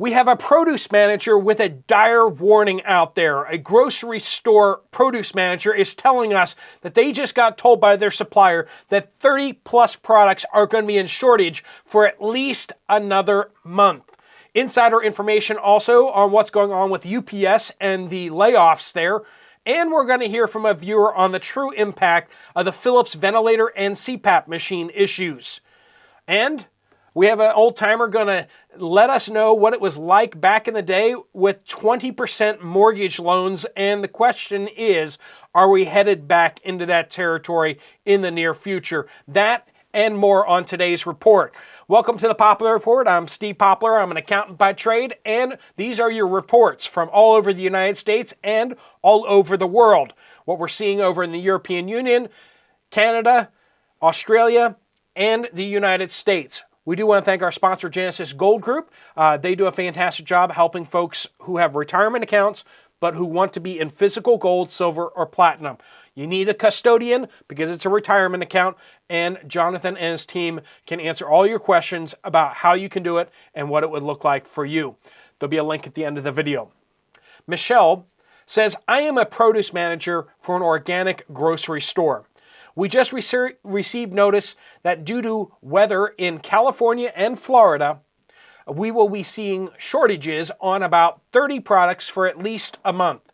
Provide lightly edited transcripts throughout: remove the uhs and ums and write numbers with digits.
We have a produce manager with a dire warning out there. A grocery store produce manager is telling us that they just got told by their supplier that 30 plus products are going to be in shortage for at least another month. Insider information also on what's going on with UPS and the layoffs there. And we're going to hear from a viewer on the true impact of the Philips ventilator and CPAP machine issues. And we have an old timer going to let us know what it was like back in the day with 20% mortgage loans. And the question is, are we headed back into that territory in the near future? That and more on today's report. Welcome to the Poplar Report. I'm Steve Poplar. I'm an accountant by trade, and these are your reports from all over the United States and all over the world. What we're seeing over in the European Union, Canada, Australia, and the United States. We do want to thank our sponsor, Genesis Gold Group. They do a fantastic job helping folks who have retirement accounts but who want to be in physical gold, silver, or platinum. You need a custodian because it's a retirement account, and Jonathan and his team can answer all your questions about how you can do it and what it would look like for you. There'll be a link at the end of the video. Michelle says, I am a produce manager for an organic grocery store. We just received notice that due to weather in California and Florida, we will be seeing shortages on about 30 products for at least a month.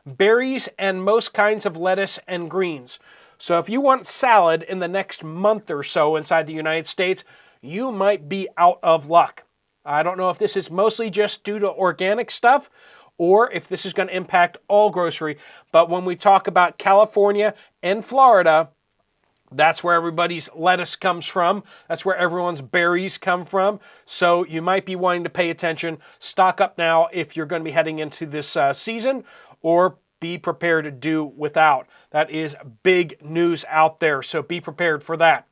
Berries and most kinds of lettuce and greens. So if you want salad in the next month or so inside the United States, you might be out of luck. I don't know if this is mostly just due to organic stuff or if this is going to impact all grocery. But when we talk about California and Florida, that's where everybody's lettuce comes from. That's where everyone's berries come from. So you might be wanting to pay attention. Stock up now if you're going to be heading into this season, or be prepared to do without. That is big news out there, so be prepared for that.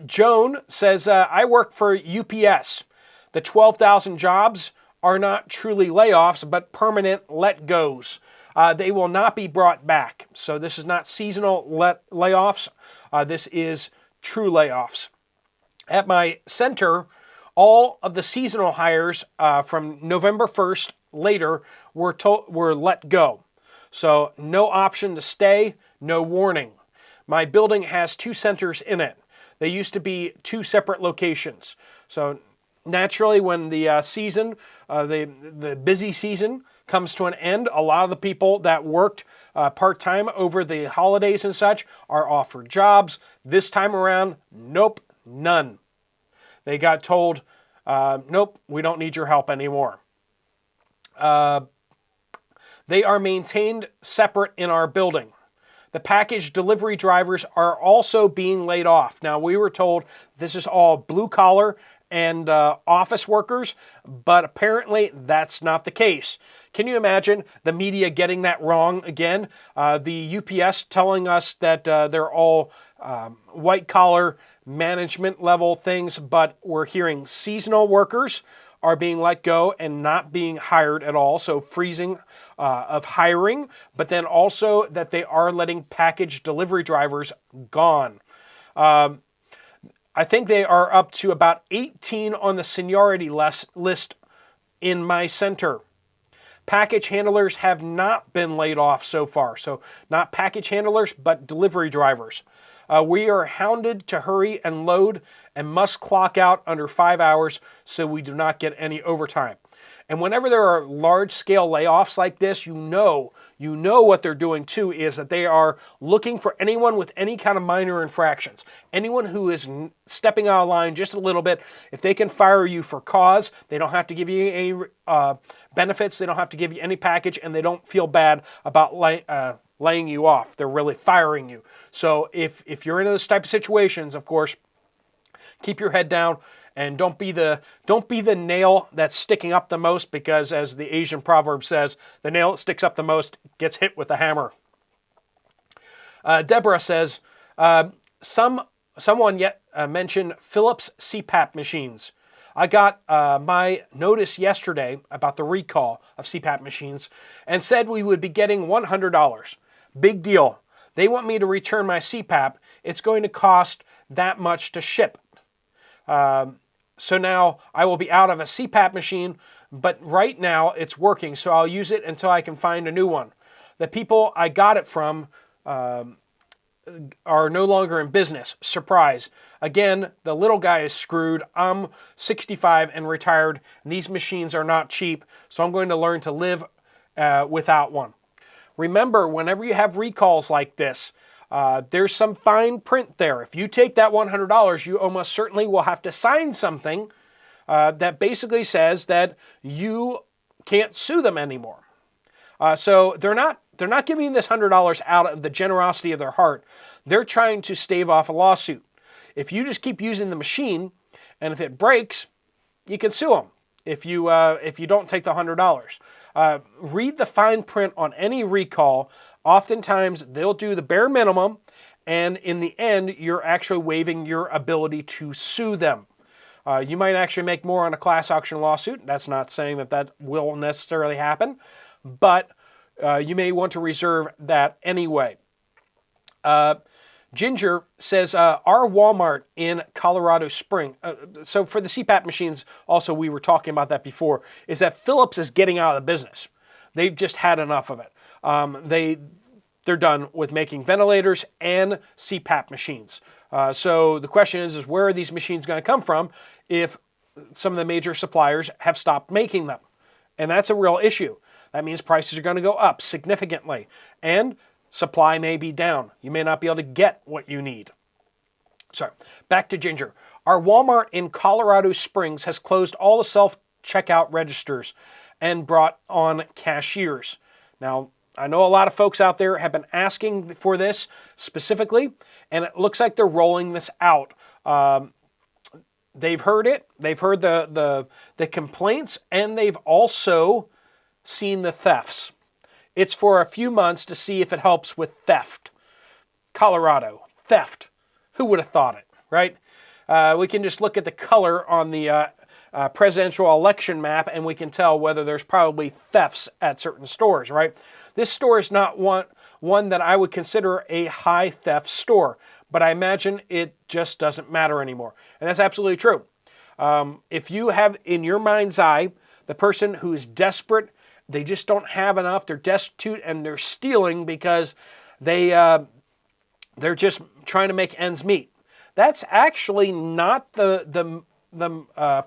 Joan says, I work for UPS. The 12,000 jobs are not truly layoffs, but permanent let-goes. They will not be brought back. So this is not seasonal layoffs. This is true layoffs. At my center, all of the seasonal hires from November 1st later were let go. So no option to stay, no warning. My building has 2 centers in it. They used to be 2 separate locations. So naturally, when the season, the busy season comes to an end, a lot of the people that worked part-time over the holidays and such are offered jobs. This time around, nope, none. They got told, nope, we don't need your help anymore. They are maintained separate in our building. The package delivery drivers are also being laid off. Now, we were told this is all blue-collar and office workers, but apparently that's not the case. Can you imagine the media getting that wrong again? The UPS telling us that they're all white-collar management level things, but we're hearing seasonal workers are being let go and not being hired at all, so freezing of hiring, but then also that they are letting package delivery drivers gone. I think they are up to about 18 on the seniority list in my center. Package handlers have not been laid off so far. So not package handlers, but delivery drivers. We are hounded to hurry and load and must clock out under 5 hours so we do not get any overtime. And whenever there are large-scale layoffs like this, you know what they're doing too is that they are looking for anyone with any kind of minor infractions. Anyone who is stepping out of line just a little bit, if they can fire you for cause, they don't have to give you any benefits, they don't have to give you any package, and they don't feel bad about laying you off. They're really firing you. So if you're in those type of situations, of course, keep your head down. And don't be the nail that's sticking up the most, because as the Asian proverb says, the nail that sticks up the most gets hit with a hammer. Deborah says, someone yet mentioned Philips CPAP machines. I got my notice yesterday about the recall of CPAP machines and said we would be getting $100. Big deal. They want me to return my CPAP. It's going to cost that much to ship. So now I will be out of a CPAP machine, but right now it's working, so I'll use it until I can find a new one. The people I got it from are no longer in business. Surprise. Again, the little guy is screwed. I'm 65 and retired, and these machines are not cheap, so I'm going to learn to live without one. Remember, whenever you have recalls like this, there's some fine print there. If you take that $100, you almost certainly will have to sign something that basically says that you can't sue them anymore. So they're not giving you this $100 out of the generosity of their heart. They're trying to stave off a lawsuit. If you just keep using the machine, and if it breaks, you can sue them if you don't take the $100. Read the fine print on any recall. Oftentimes, they'll do the bare minimum, and in the end, you're actually waiving your ability to sue them. You might actually make more on a class action lawsuit. That's not saying that will necessarily happen, but you may want to reserve that anyway. Ginger says, our Walmart in Colorado Spring, so for the CPAP machines, also we were talking about that before, is that Philips is getting out of the business. They've just had enough of it. They're done with making ventilators and CPAP machines. So the question is where are these machines going to come from if some of the major suppliers have stopped making them? And that's a real issue. That means prices are going to go up significantly, and supply may be down. You may not be able to get what you need. So, back to Ginger. Our Walmart in Colorado Springs has closed all the self-checkout registers and brought on cashiers. Now, I know a lot of folks out there have been asking for this specifically, and it looks like they're rolling this out. They've heard it. They've heard the complaints, and they've also seen the thefts. It's for a few months to see if it helps with theft. Colorado, theft. Who would have thought it, right? We can just look at the color on the presidential election map and we can tell whether there's probably thefts at certain stores, right? This store is not one that I would consider a high theft store, but I imagine it just doesn't matter anymore. And that's absolutely true. If you have in your mind's eye the person who is desperate, they just don't have enough, they're destitute, and they're stealing because they're just trying to make ends meet. That's actually not the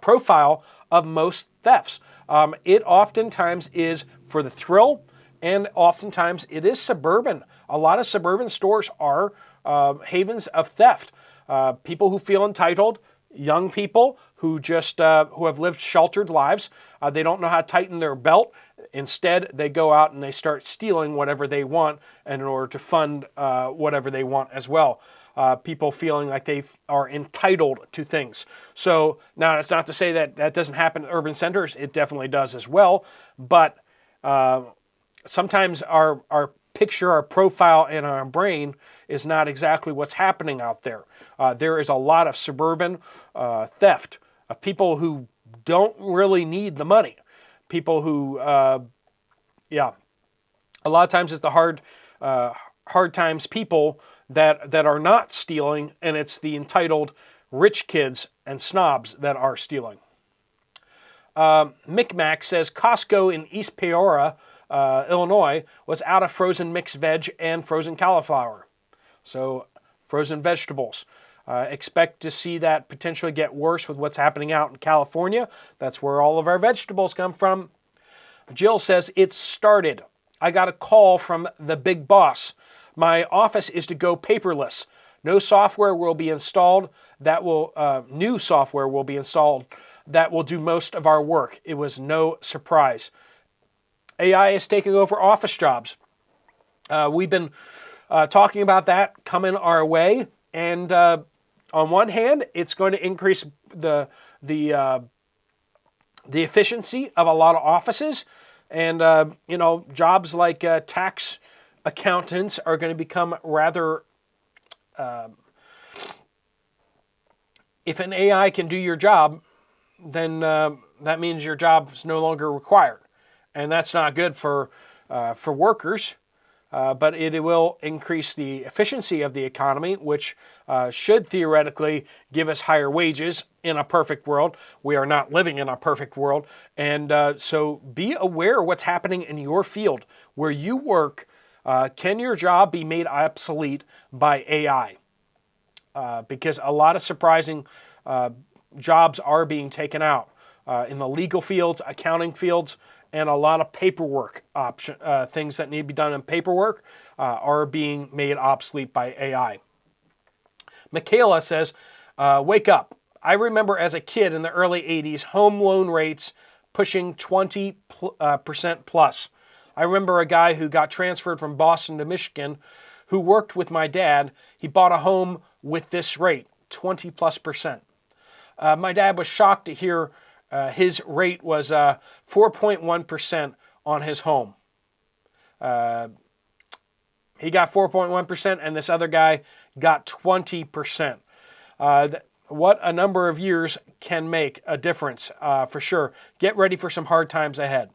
profile of most thefts. It oftentimes is for the thrill, and oftentimes it is suburban. A lot of suburban stores are havens of theft. People who feel entitled, young people who just who have lived sheltered lives, they don't know how to tighten their belt. Instead, they go out and they start stealing whatever they want in order to fund whatever they want as well. People feeling like they are entitled to things. So now it's not to say that that doesn't happen in urban centers. It definitely does as well. But sometimes our picture, our profile in our brain is not exactly what's happening out there. There is a lot of suburban theft of people who don't really need the money. People who, a lot of times it's the hard times people that are not stealing, and it's the entitled rich kids and snobs that are stealing. Micmac says Costco in East Peoria, Illinois, was out of frozen mixed veg and frozen cauliflower. So frozen vegetables. Expect to see that potentially get worse with what's happening out in California. That's where all of our vegetables come from. Jill says, it started. I got a call from the big boss. My office is to go paperless. No software will be installed. New software will be installed that will do most of our work. It was no surprise. AI is taking over office jobs. We've been talking about that coming our way, and on one hand, it's going to increase the efficiency of a lot of offices, and jobs like tax accountants are going to become rather. If an AI can do your job, then that means your job is no longer required, and that's not good for workers. but it will increase the efficiency of the economy, which should theoretically give us higher wages in a perfect world. We are not living in a perfect world. And so be aware of what's happening in your field where you work. Can your job be made obsolete by AI? Because a lot of surprising jobs are being taken out in the legal fields, accounting fields, and a lot of paperwork things that need to be done in paperwork are being made obsolete by AI. Michaela says, wake up. I remember as a kid in the early 80s, home loan rates pushing 20% plus. I remember a guy who got transferred from Boston to Michigan who worked with my dad. He bought a home with this rate, 20+%. My dad was shocked to hear his rate was 4.1% on his home. He got 4.1%, and this other guy got 20%. What a number of years can make a difference, for sure. Get ready for some hard times ahead.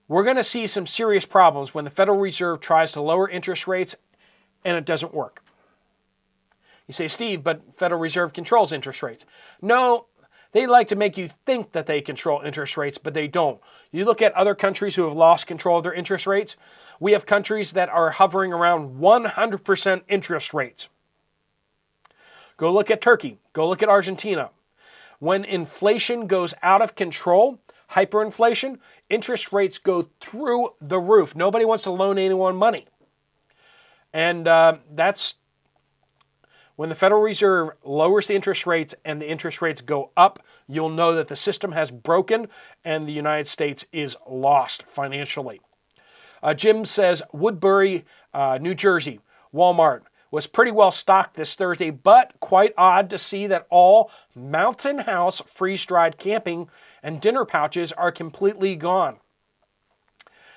We're going to see some serious problems when the Federal Reserve tries to lower interest rates and it doesn't work. You say, Steve, but Federal Reserve controls interest rates. No, they like to make you think that they control interest rates, but they don't. You look at other countries who have lost control of their interest rates. We have countries that are hovering around 100% interest rates. Go look at Turkey. Go look at Argentina. When inflation goes out of control, hyperinflation, interest rates go through the roof. Nobody wants to loan anyone money. And that's when the Federal Reserve lowers the interest rates and the interest rates go up, you'll know that the system has broken and the United States is lost financially. Jim says, Woodbury, New Jersey, Walmart was pretty well stocked this Thursday, but quite odd to see that all Mountain House freeze-dried camping and dinner pouches are completely gone.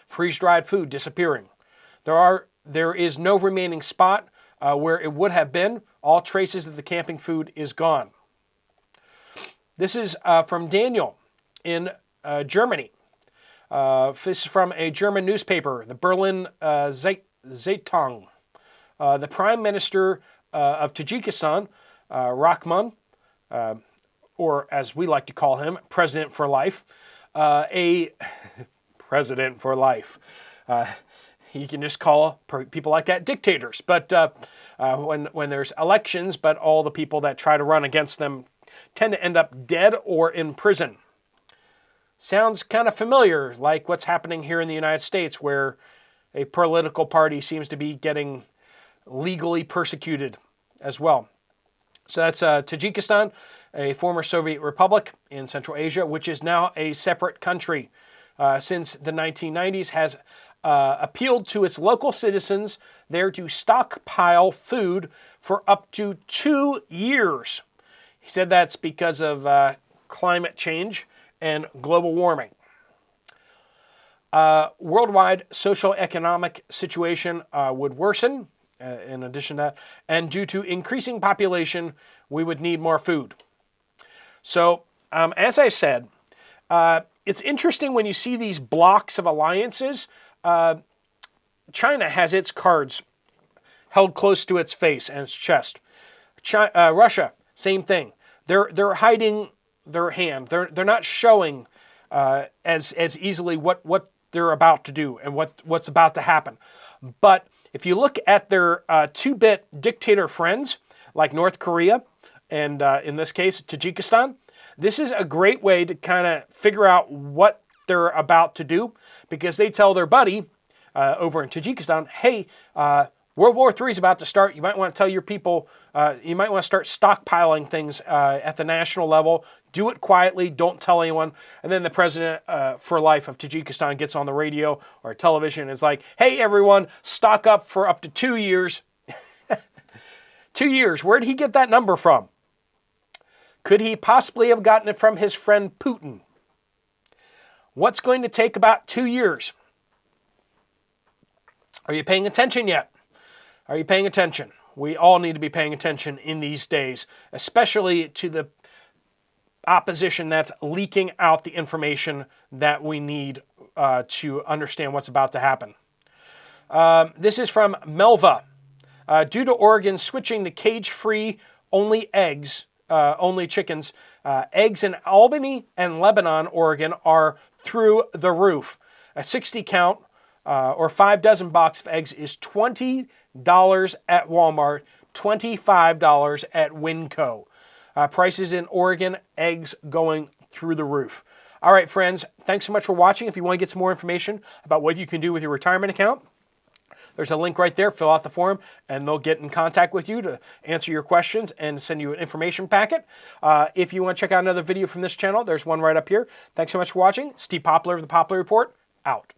Freeze-dried food disappearing. There is no remaining spot where it would have been. All traces of the camping food is gone. This is from Daniel in Germany. This is from a German newspaper, the Berlin Zeitung. The Prime Minister of Tajikistan, Rahman, or as we like to call him, President for Life, a President for Life. You can just call people like that dictators. But when there's elections, but all the people that try to run against them tend to end up dead or in prison. Sounds kind of familiar, like what's happening here in the United States, where a political party seems to be getting legally persecuted as well. So that's Tajikistan, a former Soviet republic in Central Asia, which is now a separate country. Since the 1990s, has appealed to its local citizens there to stockpile food for up to 2 years. He said that's because of climate change and global warming. Worldwide social economic situation would worsen, in addition to that, and due to increasing population, we would need more food. So, as I said, it's interesting when you see these blocks of alliances. China has its cards held close to its face and its chest. Russia, same thing. They're hiding their hand. They're not showing as easily what they're about to do and what's about to happen. But if you look at their two-bit dictator friends like North Korea and in this case Tajikistan, this is a great way to kind of figure out what they're about to do, because they tell their buddy over in Tajikistan, hey, World War III is about to start. You might want to tell your people, you might want to start stockpiling things at the national level. Do it quietly. Don't tell anyone. And then the president for life of Tajikistan gets on the radio or television and is like, hey, everyone, stock up for up to 2 years. 2 years. Where did he get that number from? Could he possibly have gotten it from his friend Putin? What's going to take about 2 years? Are you paying attention yet? Are you paying attention? We all need to be paying attention in these days, especially to the opposition that's leaking out the information that we need to understand what's about to happen. This is from Melva. Due to Oregon switching to cage-free only eggs, only chickens, eggs in Albany and Lebanon, Oregon are through the roof. A 60 count or 5 dozen box of eggs is $20 at Walmart, $25 at Winco. Prices in Oregon, eggs going through the roof. All right, friends, thanks so much for watching. If you want to get some more information about what you can do with your retirement account, there's a link right there. Fill out the form, and they'll get in contact with you to answer your questions and send you an information packet. If you want to check out another video from this channel, there's one right up here. Thanks so much for watching. Steve Poplar of the Poplar Report, out.